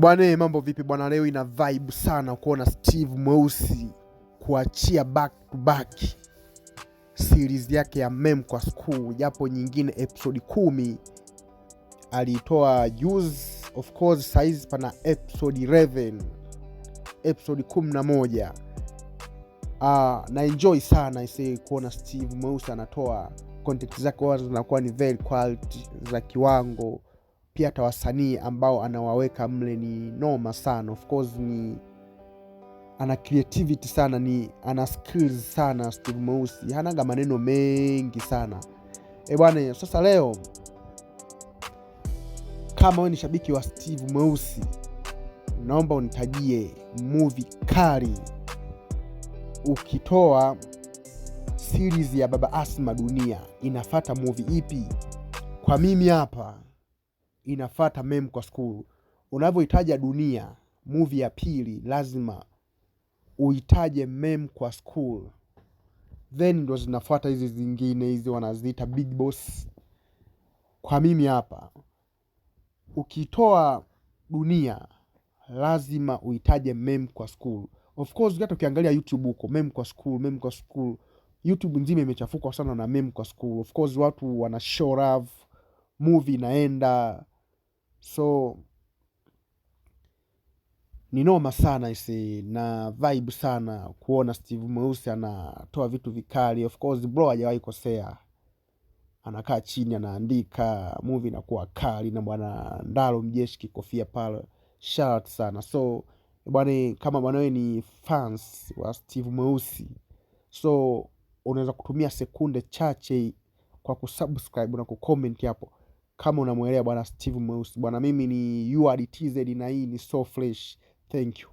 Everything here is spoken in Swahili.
Bwana, mambo vipi bwana? Leo ina vibe sana kuona Steve Mweusi kuachia back to back series yake ya Mem kwa School, japo nyingine episode 10 alitoa juzi. Of course size pana episode 11, episode 11. Na enjoy sana kuona Steve Mweusi anatoa content zake wazo zinakuwa ni very quality za kiwango. Pia hata wasanii ambao anawaweka mle ni noma sana. Of course ni ana creativity sana, ni ana skills sana. Steve Mweusi hanaga maneno mengi sana. Bwana, sasa leo kama wewe ni shabiki wa Steve Mweusi, naomba unitajie movie kali ukitoa series ya Baba Asma Dunia, inafata movie ipi? Kwa mimi hapa inafata Mem kwa School. Unavyohitaja Dunia movie ya pili, lazima uhitaje Mem kwa School, then ndo zinafuata hizi zingine, hizi wanaziita Big Boss. Kwa mimi hapa ukitoa Dunia lazima uhitaje Mem kwa School. Of course hata ukiangalia YouTube huko Mem kwa School, Mem kwa School, YouTube nzima imechafuka sana na Mem kwa School. Of course watu wana show love, movie inaenda, so ni noma sana na vibe sana kuona Steve Mweusi anatoa vitu vikali. Of course bro hajawahi kosea, anakaa chini anaandika, movie inakuwa kali na bwana Ndalo Mjeshi kikofia pale, shout sana. So bwana, kama bwana wewe ni fans wa Steve Mweusi, so unaweza kutumia sekunde chache kwa kusubscribe na kucomment hapo kama unamuelewa bwana Steve Mweusi. Bwana, mimi ni URTZ na hii ni So Fresh. Thank you.